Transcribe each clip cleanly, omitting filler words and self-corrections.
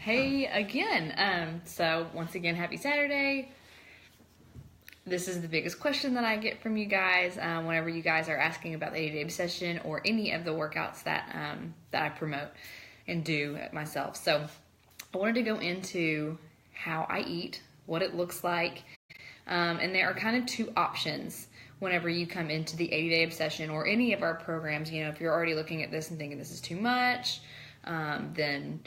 Hey again. So once again, happy Saturday. This is the biggest question that I get from you guys whenever you guys are asking about the 80-day obsession or any of the workouts that I promote and do myself. So I wanted to go into how I eat, what it looks like, and there are kind of two options whenever you come into the 80-day obsession or any of our programs. You know, if you're already looking at this and thinking this is too much, then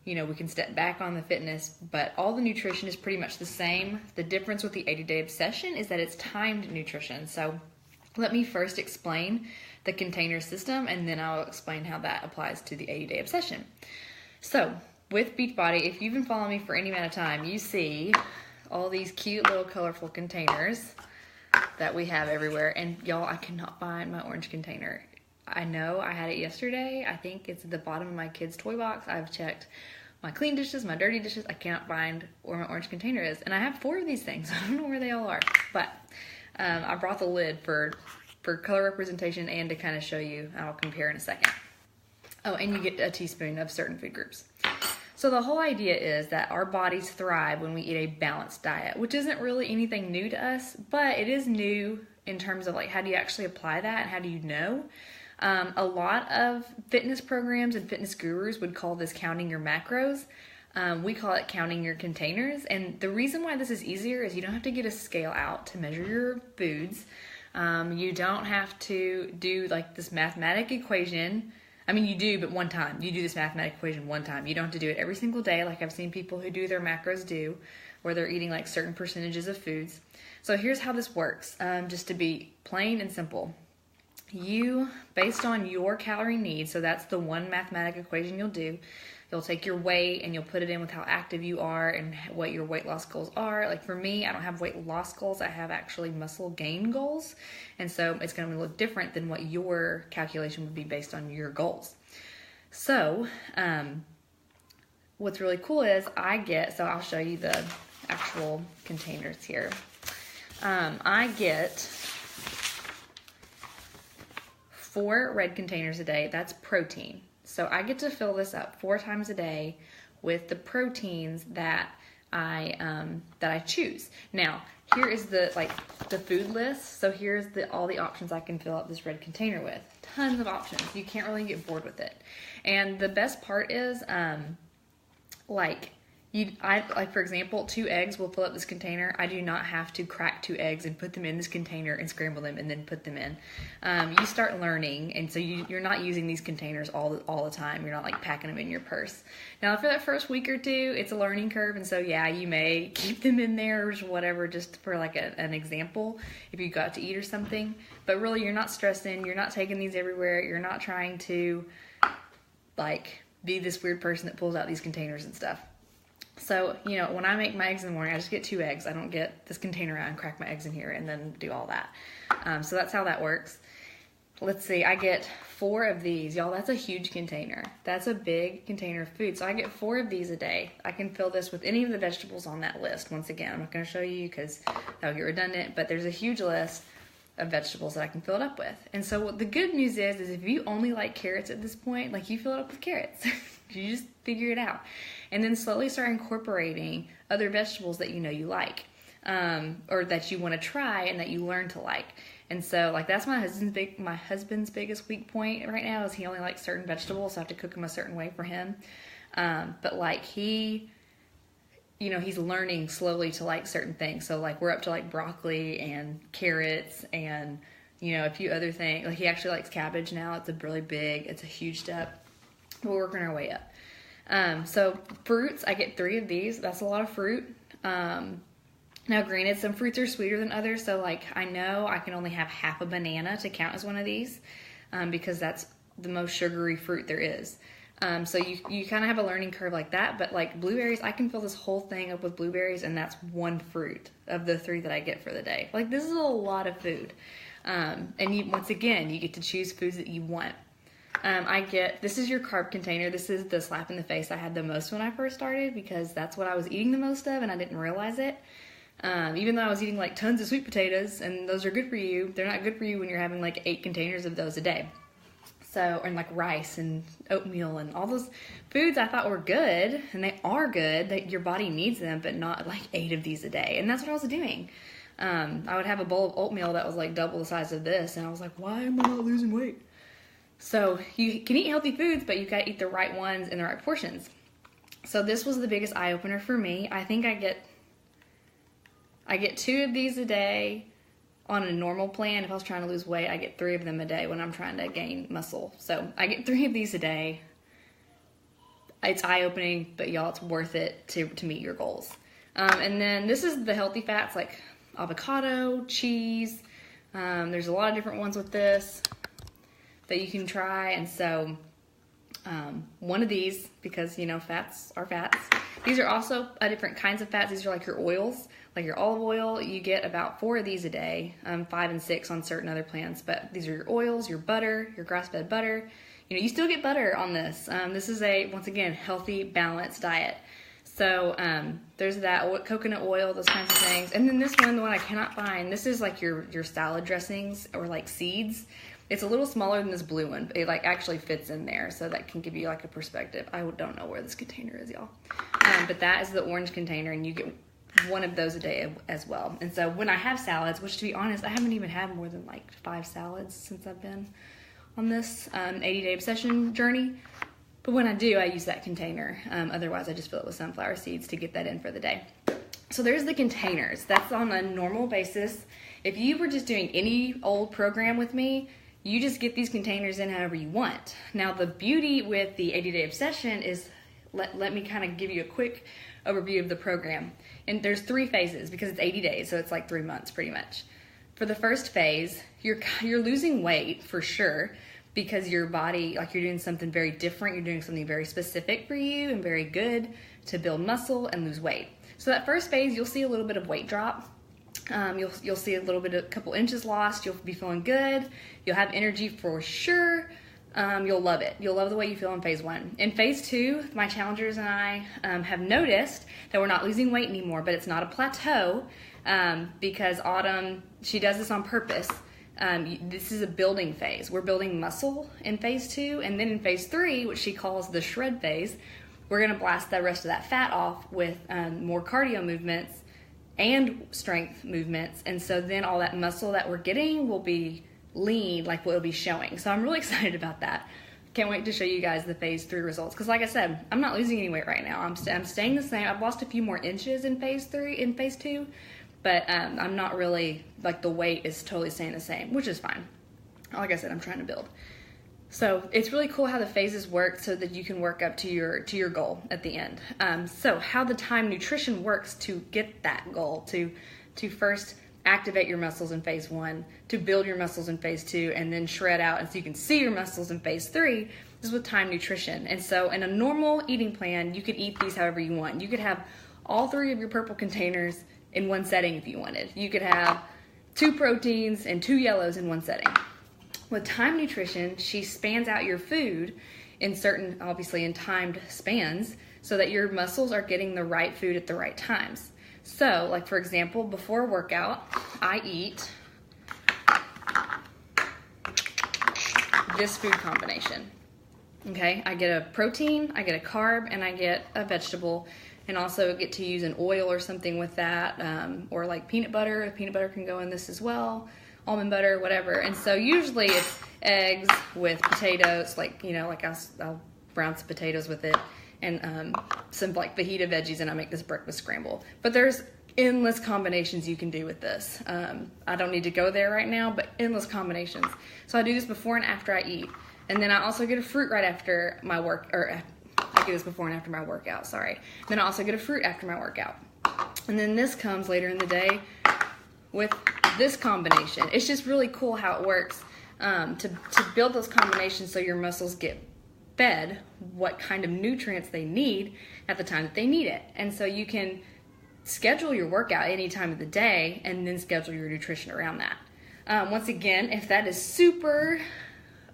we can step back on the fitness, but all the nutrition is pretty much the same. The difference with the 80-day obsession is that it's timed nutrition. So let me first explain the container system, and then I'll explain how that applies to the 80-day obsession. So with Beachbody, if you've been following me for any amount of time, you see all these cute little colorful containers that we have everywhere. And y'all, I cannot find my orange container. I know I had it yesterday. I think it's at the bottom of my kid's toy box. I've checked my clean dishes, my dirty dishes. I cannot find where my orange container is. And I have 4 of these things. I don't know where they all are. But I brought the lid for color representation and to kind of show you. I'll compare in a second. Oh, and you get a teaspoon of certain food groups. So the whole idea is that our bodies thrive when we eat a balanced diet, which isn't really anything new to us, but it is new in terms of like how do you actually apply that and how do you know? A lot of fitness programs and fitness gurus would call this counting your macros. We call it counting your containers. And the reason why this is easier is you don't have to get a scale out to measure your foods. You don't have to do like this mathematic equation. I mean, you do, but one time. You do this mathematic equation one time. You don't have to do it every single day like I've seen people who do their macros do, where they're eating like certain percentages of foods. So here's how this works, just to be plain and simple. You, based on your calorie needs, so that's the one mathematic equation you'll do, you'll take your weight and you'll put it in with how active you are and what your weight loss goals are. Like for me, I don't have weight loss goals, I have actually muscle gain goals. And so it's going to look different than what your calculation would be based on your goals. So, what's really cool is so I'll show you the actual containers here. I get 4 red containers a day. That's protein. So I get to fill this up 4 times a day with the proteins that I choose. Now, here is the food list. So here's all the options I can fill up this red container with. Tons of options. You can't really get bored with it. And the best part is for example, 2 eggs will fill up this container. I do not have to crack 2 eggs and put them in this container and scramble them and then put them in. You start learning, and so you're not using these containers all the time. You're not like packing them in your purse. Now, for that first week or 2, it's a learning curve, and so yeah, you may keep them in there or whatever, just for like an example, if you got to eat or something. But really, you're not stressing. You're not taking these everywhere. You're not trying to be this weird person that pulls out these containers and stuff. So, when I make my eggs in the morning, I just get 2 eggs. I don't get this container out and crack my eggs in here and then do all that. So that's how that works. Let's see, I get 4 of these. Y'all, that's a huge container. That's a big container of food. So I get 4 of these a day. I can fill this with any of the vegetables on that list. Once again, I'm not going to show you because that would get redundant, but there's a huge list of vegetables that I can fill it up with. And so what the good news is if you only like carrots at this point, you fill it up with carrots. You just figure it out. And then slowly start incorporating other vegetables that you like, or that you want to try and that you learn to like. And so that's my husband's biggest weak point right now is he only likes certain vegetables, so I have to cook them a certain way for him. But he's learning slowly to like certain things. So we're up to broccoli and carrots and a few other things. He actually likes cabbage now. It's a huge step. We're working our way up. So fruits, I get 3 of these. That's a lot of fruit. Now granted, some fruits are sweeter than others. So I know I can only have half a banana to count as one of these, because that's the most sugary fruit there is. So you kind of have a learning curve like that, but blueberries, I can fill this whole thing up with blueberries and that's 1 fruit of the 3 that I get for the day. This is a lot of food. And once again, you get to choose foods that you want. This is your carb container. This is the slap in the face I had the most when I first started because that's what I was eating the most of and I didn't realize it. Even though I was eating tons of sweet potatoes and those are good for you, they're not good for you when you're having 8 containers of those a day. So, and like rice and oatmeal and all those foods I thought were good, and they are good, that your body needs them, but not like 8 of these a day. And that's what I was doing. I would have a bowl of oatmeal that was like double the size of this, and I was like, why am I not losing weight? So you can eat healthy foods, but you gotta eat the right ones in the right portions. So this was the biggest eye-opener for me. I think I get 2 of these a day on a normal plan. If I was trying to lose weight, I get 3 of them a day when I'm trying to gain muscle. So I get 3 of these a day. It's eye-opening, but y'all, it's worth it to meet your goals. And then this is the healthy fats like avocado, cheese. There's a lot of different ones with this that you can try. And so one of these, because you know fats are fats. These are also different kinds of fats. These are like your oils, like your olive oil. You get about 4 of these a day, 5 and 6 on certain other plants. But these are your oils, your butter, your grass-fed butter. You know, you still get butter on this. This is a, once again, healthy, balanced diet. So there's that coconut oil, those kinds of things. And then this one, the one I cannot find, this is like your salad dressings or like seeds. It's a little smaller than this blue one. It like actually fits in there, so that can give you like a perspective. I don't know where this container is, y'all. But that is the orange container, and you get 1 of those a day as well. And so when I have salads, which to be honest, I haven't even had more than like 5 salads since I've been on this 80-day obsession journey. But when I do, I use that container. Otherwise, I just fill it with sunflower seeds to get that in for the day. So there's the containers. That's on a normal basis. If you were just doing any old program with me, you just get these containers in however you want. Now, the beauty with the 80-day obsession is, let me kind of give you a quick overview of the program. And there's 3 phases because it's 80 days, so it's like 3 months pretty much. For the first phase, you're losing weight for sure, because your body, like you're doing something very different. You're doing something very specific for you and very good to build muscle and lose weight. So that first phase, you'll see a little bit of weight drop. You'll see a couple inches lost. You'll be feeling good. You'll have energy for sure. You'll love it. You'll love the way you feel in phase 1. In phase 2, my challengers and I have noticed that we're not losing weight anymore, but it's not a plateau because Autumn, she does this on purpose. This is a building phase. We're building muscle in phase 2, and then in phase 3, which she calls the shred phase, we're going to blast the rest of that fat off with more cardio movements and strength movements. And so then all that muscle that we're getting will be lean, like what it'll be showing. So I'm really excited about that. Can't wait to show you guys the phase 3 results. Because like I said, I'm not losing any weight right now. I'm staying the same. I've lost a few more inches in phase 2, but I'm not really, like the weight is totally staying the same, which is fine. Like I said, I'm trying to build. So it's really cool how the phases work so that you can work up to your goal at the end. So how the Time nutrition works to get that goal, to first activate your muscles in phase 1, to build your muscles in phase 2, and then shred out and so you can see your muscles in phase 3, is with Time nutrition. And so in a normal eating plan, you could eat these however you want. You could have all 3 of your purple containers in one setting if you wanted. You could have 2 proteins and 2 yellows in one setting. With Time nutrition, she spans out your food in certain, obviously in timed spans, so that your muscles are getting the right food at the right times. So, like for example, before a workout, I eat this food combination. Okay, I get a protein, I get a carb, and I get a vegetable, and also get to use an oil or something with that, or like peanut butter. Peanut butter can go in this as well, almond butter, whatever. And so usually it's eggs with potatoes, like, you know, like I'll brown some potatoes with it, and some like fajita veggies, and I make this breakfast scramble. But there's endless combinations you can do with this. I don't need to go there right now, but endless combinations. So I do this before and after I eat. And then I also get a fruit right after my I do this before and after my workout, sorry. Then I also get a fruit after my workout. And then this comes later in the day with this combination. It's just really cool how it works to build those combinations so your muscles get fed what kind of nutrients they need at the time that they need it. And so you can schedule your workout any time of the day and then schedule your nutrition around that. Once again, if that is super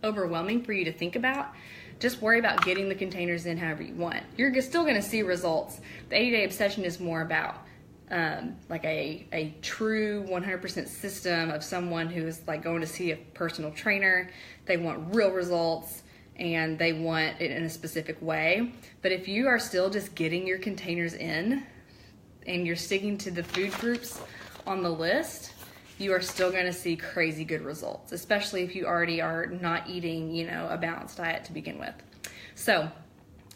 overwhelming for you to think about, just worry about getting the containers in however you want. You're still going to see results. The 80-day obsession is more about like a true 100% system of someone who is like going to see a personal trainer. They want real results and they want it in a specific way. But if you are still just getting your containers in and you're sticking to the food groups on the list, you are still going to see crazy good results, especially if you already are not eating, a balanced diet to begin with. So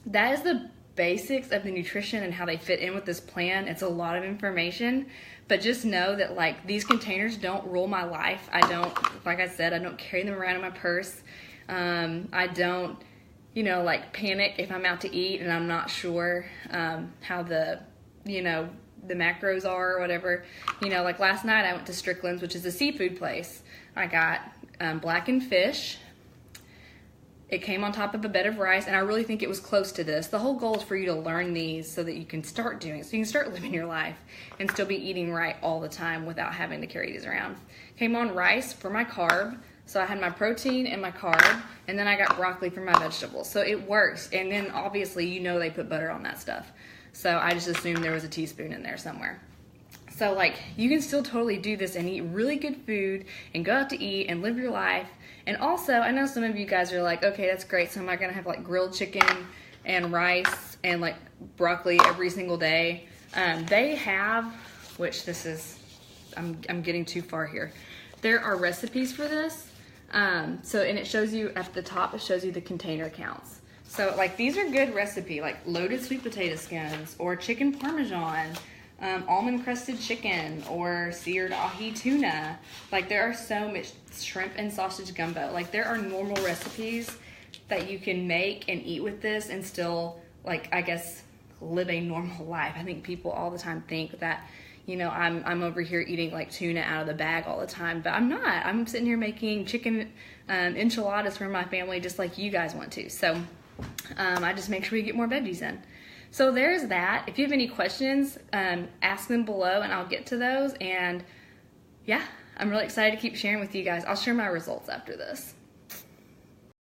that is the basics of the nutrition and how they fit in with this plan. It's a lot of information, but just know that like these containers don't rule my life. I don't, like I said, I don't carry them around in my purse. I don't, like panic if I'm out to eat and I'm not sure how the macros are or whatever. Like last night I went to Strickland's, which is a seafood place. I got blackened fish. It came on top of a bed of rice, and I really think it was close to this. The whole goal is for you to learn these so that you can start doing it, so you can start living your life and still be eating right all the time without having to carry these around. Came on rice for my carb, so I had my protein and my carb, and then I got broccoli for my vegetables. So it works, and then obviously they put butter on that stuff. So I just assumed there was a teaspoon in there somewhere. So like you can still totally do this and eat really good food and go out to eat and live your life. And also, I know some of you guys are like, okay, that's great. So am I going to have like grilled chicken and rice and like broccoli every single day? They have, which this is, I'm getting too far here. There are recipes for this. And it shows you at the top, it shows you the container counts. So like these are good recipe, like loaded sweet potato skins or chicken parmesan, almond crusted chicken or seared ahi tuna. Like there are so much shrimp and sausage gumbo. Like there are normal recipes that you can make and eat with this and still like, I guess, live a normal life. I think people all the time think that, I'm over here eating like tuna out of the bag all the time, but I'm not. I'm sitting here making chicken enchiladas for my family just like you guys want to. So I just make sure we get more veggies in. So there's that. If you have any questions, ask them below and I'll get to those. And yeah, I'm really excited to keep sharing with you guys. I'll share my results after this.